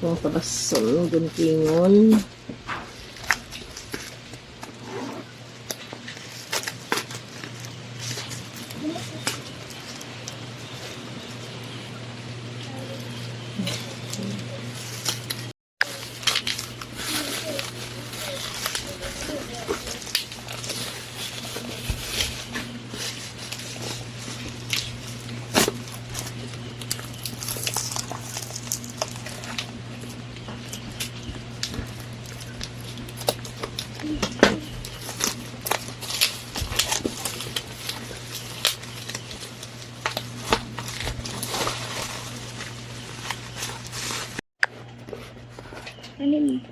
Yung tabason, guntingon. Ano?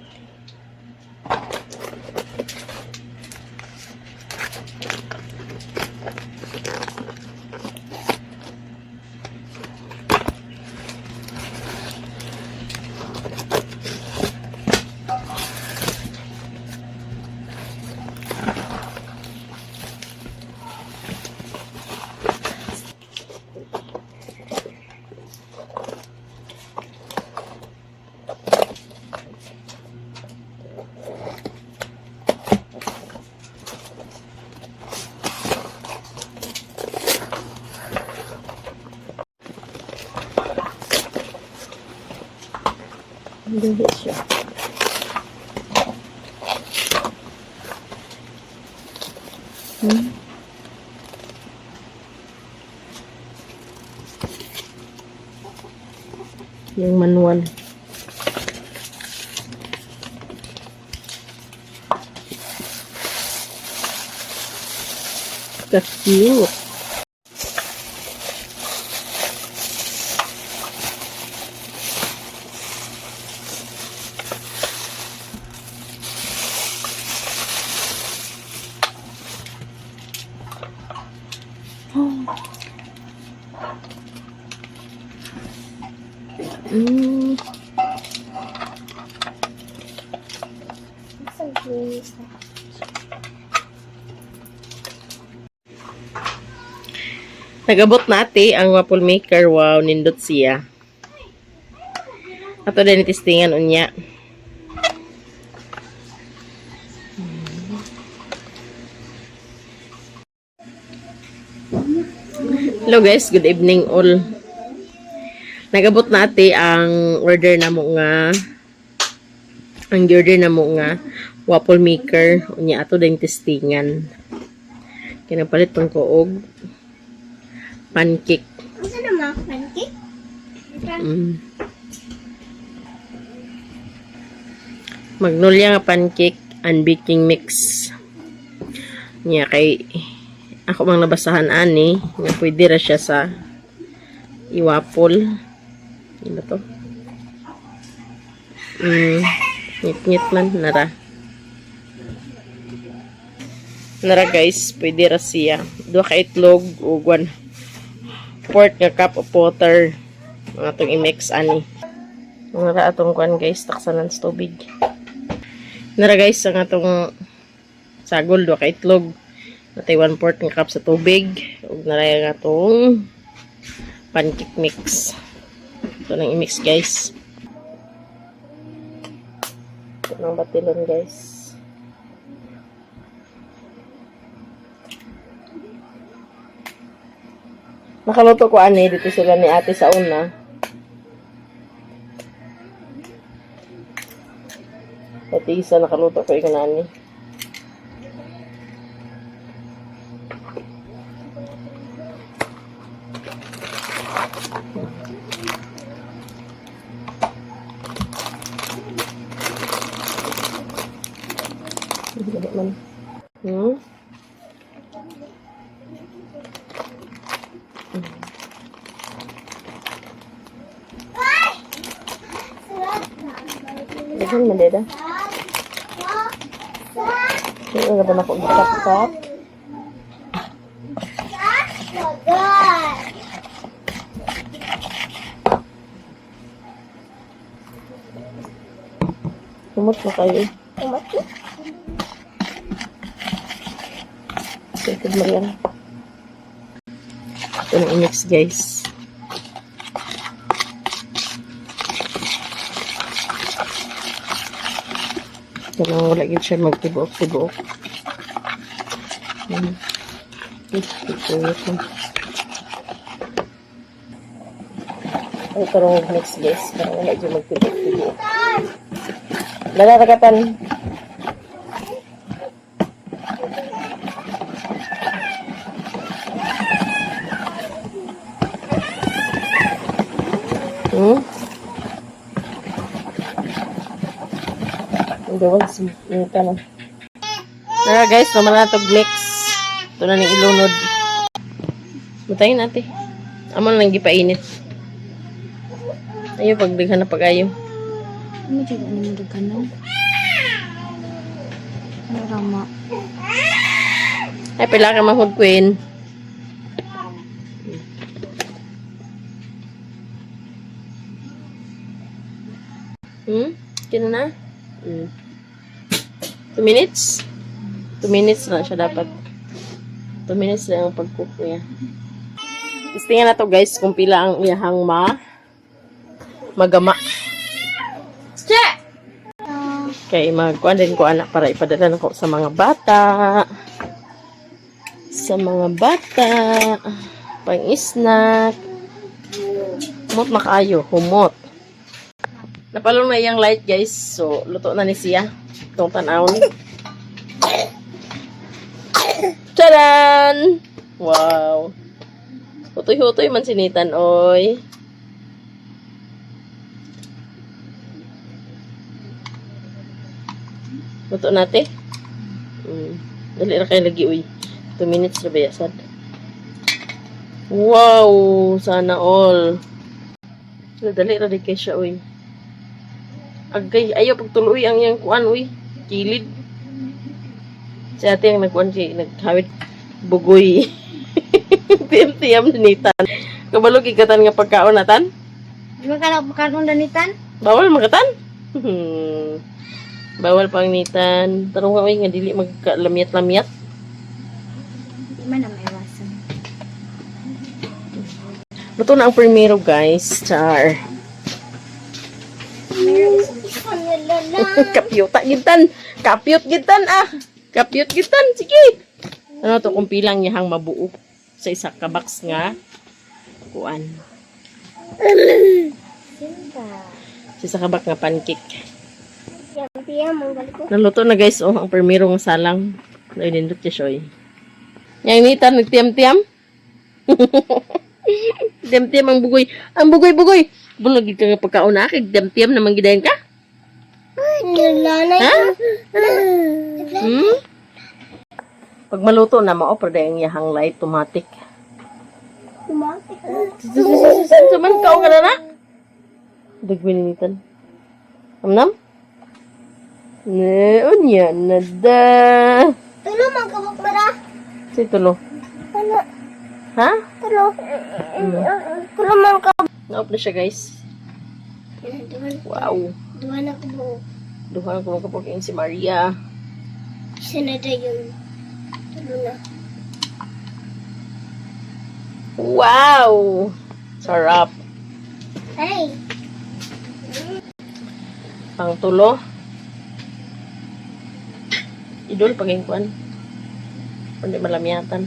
Hindi siya. Yung manual. Ka-cute. Nagabot nati ang waffle maker. Wow, nindot siya. Ato din testingan unya. Hello guys, good evening all. Nagabot nati ang order na mo nga waffle maker unya ato din testingan. Kinapalit tong koog pancake. Ano naman pancake? Magnolia nga pancake and baking mix. Nya kay ako mang nabasahan ani nga pwede ra siya sa iwaffle. Ano to? Ngit-ngit man nara. Nara guys, pwede ra siya. 2 ka itlog ug 1/4 nga cup of water. Mga itong i-mix ani. Nara atong kwan guys, taksanan sa tubig. Nara guys, ang atong sagol 2 ka itlog. Natay 1/4 nga cup sa tubig. Ug nara ang atong pancake mix. Ito nang i-mix guys. Ito nang batilon guys. Nakaluto ko ani dito sila ni ate sa una. Ate isa nakaluto ko ikaw nani. Dagan man deda. Ano na ba na ko itak-tak? Kumot na kayo. Kumot na? Sikod mo yan. Ito na i-mix guys. Kailangan wala yun siya magtibuok-tibuok. Ito rin next guys. Parang wala yun magtibuok-tibuok. Nalaragatan. Tara guys, naman na itong mix. Ito na ng ilunod. Butayin natin. Amo na lang gipainit. Ayaw, pagdaghan na pag-ayaw. Ano dyan? Ano mo daghan na? Ano rama? Ay, pila ka mahod queen. Kina na? 2 minutes? 2 minutes na siya dapat. 2 minutes na yung pag-cook niya. Testingan na to guys kung pila ang iyahang magama. Okay, magkuhan din ko anak para ipadala na ko sa mga bata. Sa mga bata. Pang-snack. Humot makaayo. Humot. Napalong na yung light guys. So, luto na ni siya. Itong tanawon. Charan! Wow! Hutoy-hutoy man sinitan, oy. Luto natin. Dali na kayo lagi, uy. 2 minutes na bayasad. Wow! Sana all. Dali na di kayo siya, uy. Agay, ayaw pagtuloy ang yang kuan, uy. Kilid. Si ate ang nagkuan si naghawid bugoy. Tiyam-tiyam dinitan. Kabalog ikatan nga pagkaon natan? Di ba ka na pagkaroon danitan? Bawal makatan? Bawal pang nitan. Tarong nga, uy, nga dili magkalamyat-lamyat. Di man na maiwasan. Luto na ang primero, guys. Char. Kapyuta gitan. Kapyut gitan, ah. Kapyut gitan. Sige. Ano to kung pilang niyahang mabuo sa isa ka box nga kuan. Sa isa ka box nga pancake. Naluto na guys, oh, ang primero ng salang. Nainindot siya siya, eh. Yang nitan, nagtiyam-tiyam. Tiyam-tiyam ang bugoy. Ang bugoy-bugoy. Bulagid ka nga pagkaon na, kag-tiyam-tiyam naman gidayan ka. Ha? Pag maluto na, ma-offer na yung yahang light, automatic. Suman ka o ka na na? Dagwininitan. Amnam? Unya na da. Tulo man kabuk mara. Si tulo. Ano? Ha? Tulo. Tulo man kabuk. Na-off na siya, guys. Wow. Duha na kabuk. Duha ko magkapagin si Maria. Sinada yung tulo na. Wow! Sarap. Hey! Pang tulo. Idol paging kuan. Hindi malamyatan.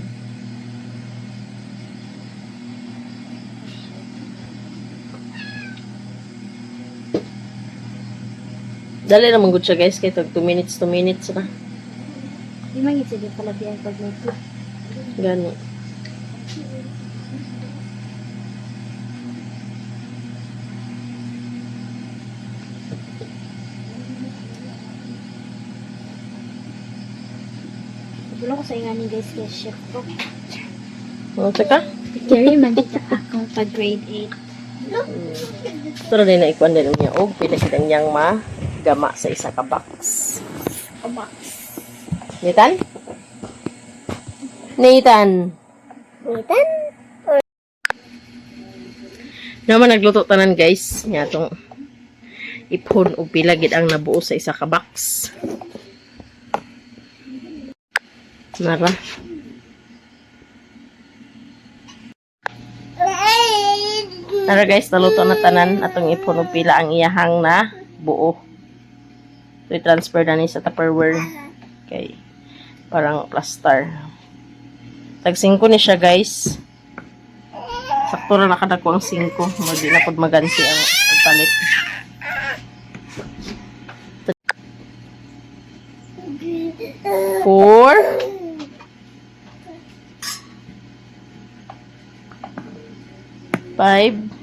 Dali naman good siya guys. Kaya 2 minutes na. Di man yung sige pala biyan pagluto. Gani. Gulo ko sa ingani guys kay chef ko. Ano ka? Jerry man kita akong pag grade 8. Pero din na ikuan din niya. O, pinakitang niyang gama sa isa ka box. Nitan? Nitan? Nitan? Naman nagluto tanan guys. Nga itong ipon o pilagid ang nabuo sa isa ka box. Nara. Nara guys, naluto na tanan atong ipon o pila ang iyahang na buo. So, i-transfer na ni sa Tupperware. Okay. Parang plaster. Tag 5 ni siya, guys. Sakto na nakadako ang 5. Hindi na pod maganti ang pagpalit. Four. 5.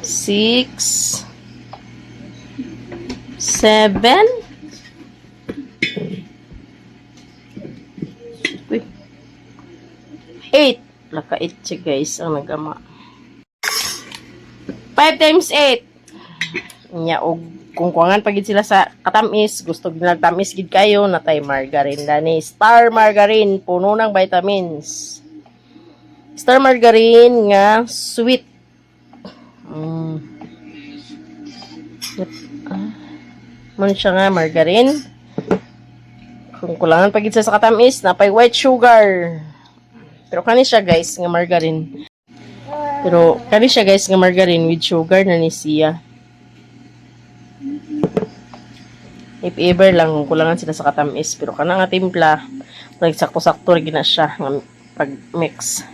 6. 7. Uy. 8. Laka 8 siya, guys, ang nagama. 5 times 8. Nya og kung kuangan pagid sila sa katamis, gusto gid nagtamis gid kayo natay margarine dani. Star margarine, puno ng vitamins. Star margarine nga sweet. Mo siya nga margarine. Kung kulangan pagid sa katamis, napay white sugar. Pero kani siya, guys, nga margarine. Pero kani siya, guys, nga margarine with sugar na ni siya. If ever lang kung kulangan sila sa katamis, pero kana nga timpla, nagsakto-sakto rin na siya nga pag-mix.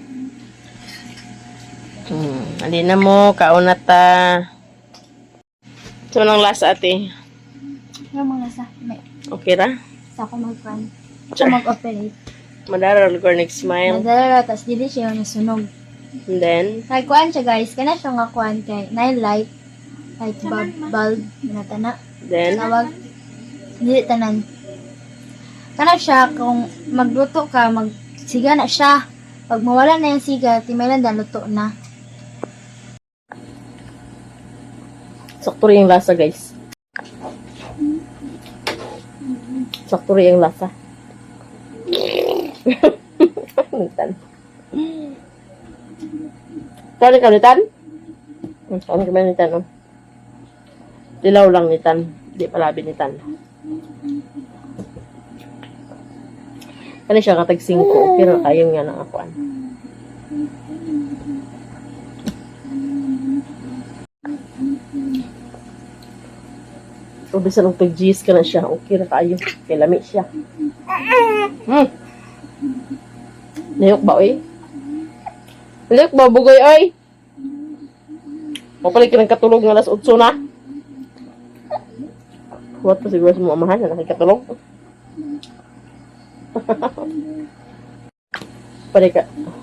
Alin na mo, kauna ta. So, nang lasa, ate? Yung mga sa, may, Okay ra? sa ako mag-run. Sa mag-operate. Madara, or next smile. Nadala, tas dili siya yung nasunog. And then, Nagkuhan siya, guys. Kana siya nga kuhan kay nine light bulb na tana. then, Tawag, dili tanan. Kana siya, kung magluto ka, magsiga na siya. Pag mawala na yung siga, timaylan dan luto na. sakto rin yung lasa, guys. Sakto rin yung lasa. Nitan. Kani ka, Nitan? Kani ka ba, Nitan? Oh? Dilaw lang, Nitan. Di palabi, Nitan. Kani siya katag 5, pero kayo nga nang akuan. So, bisa nung tag-G's ka na siya. Okay na kayo. Kay lami siya. Nayok ba, oy? Nayok ba, bugoy, oy? Mapalit ka ng katulog ng alas 8 na. What pa siguro sa mga amahan na nakikatulog?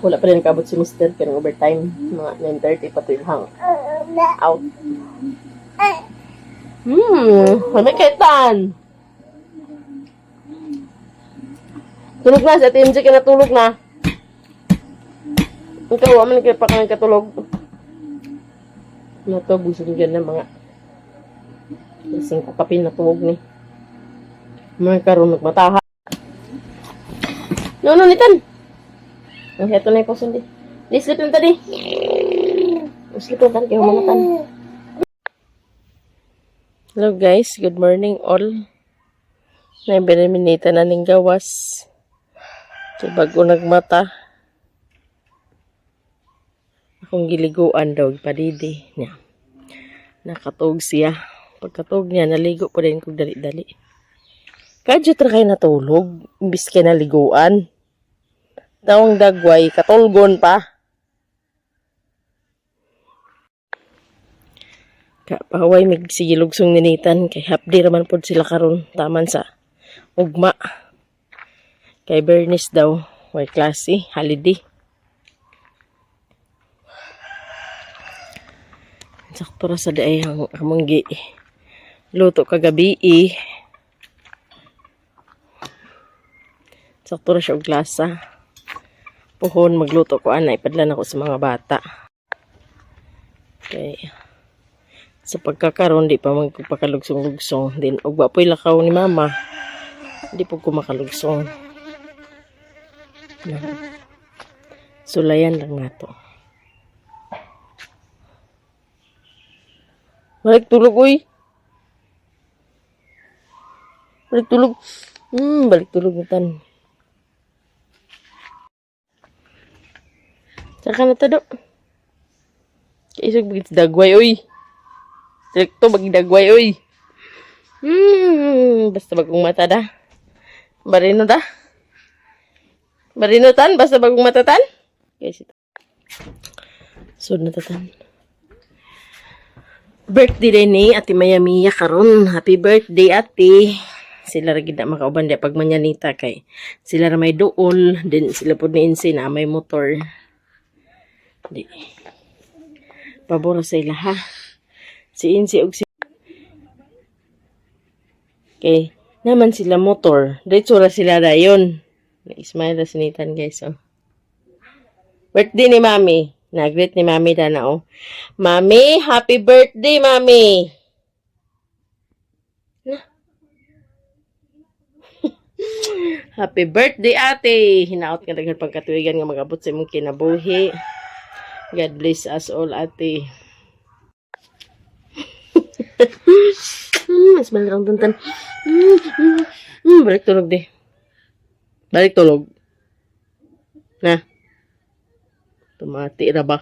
Wala pa rin kabot si Mr. Kaya ng overtime. Mga 9:30 pa ito yung hang out. May kaitan. Tulog na, si Ate MJ ka natulog na. Ikaw, aman ka pa kang katulog. Ito, busog dyan ng mga 5 kapin na tuwog ni. Mga karoon nagmataha. No, Nitan. Ang heto na yung poson di. Di, sleep lang tadi. Sleep lang tadi, kaya humangatan. Hello guys, good morning all. Naibiniminita na ning gawas. So bago nagmata. Akong giliguan daw, padidi niya. Nakatog siya. Pagkatog niya, naligo pa rin kong dali-dali. Kadyo trakay natulog, imbis kay naliguan. Tawang dagway, katulgon pa. Kapaway magsigilugsong ninitan kay hapdi raman pod sila karon taman sa ugma. Kay Bernice daw, way klase, holiday. Sakto ra sa daay ang amanggi. Luto kagabi sakto ra siya og lasa. Puhon magluto ko ana ipadlan ako sa mga bata. Okay. Sa pagkakaroon, di pa magpakalugsong-lugsong. Din, og wapoy lakaw ni mama. Di po ko makalugsong. Sulayan lang na to. Balik tulog, uy. Balik tulog. Balik tulog Nitan. Saka na tado. Kaisog bigit dagway, uy. Direkto magdagway, uy. Basta bagong mata da. Barino da. Barino tan, basta bagong mata tan. Guys, ito. Sud na tatan. Birthday din ni Ate Maya Mia karon. Happy birthday, ate. Sila ra gid na makauban di pag manyanita kay sila ra may duol, din sila pud ni Insi na may motor. Di. Pabor sa ila ha. Si Insi og si kay naman sila motor. Diretso ra sila dayon. Na-smile na sinitan guys oh. Birthday ni Mami. Nag-greet ni Mami dana oh. Mami, happy birthday, Mami. Happy birthday, ate. Hinaot ka daghan pagkatuigan nga mag-abot sa imong kinabuhi. God bless us all, ate. Mas malarang tuntan. Balik tulog, di. Balik tulog. Na. Tumati ra ba?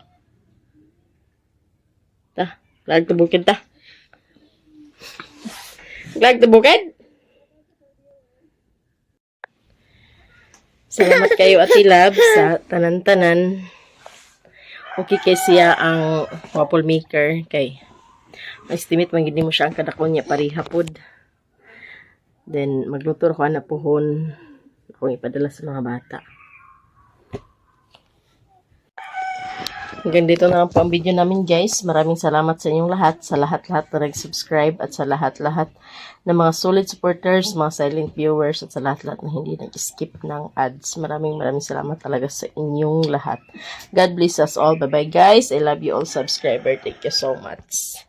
Ta, lag tubukid ta. Lag tubukid? Salamat kayo, Ate Lab, sa tanan-tanan. Okay kay siya ang waffle maker kay estimate man gid mo siya ang kadakon niya pariha pod. Then magluto ko na pohon akong ipadala sa mga bata. Hanggang dito na ang pang video namin guys. Maraming salamat sa inyong lahat, sa lahat-lahat na nag-subscribe at sa lahat-lahat na mga solid supporters, mga silent viewers at sa lahat-lahat na hindi nag-skip ng ads. Maraming salamat talaga sa inyong lahat. God bless us all. Bye-bye guys. I love you all subscriber. Thank you so much.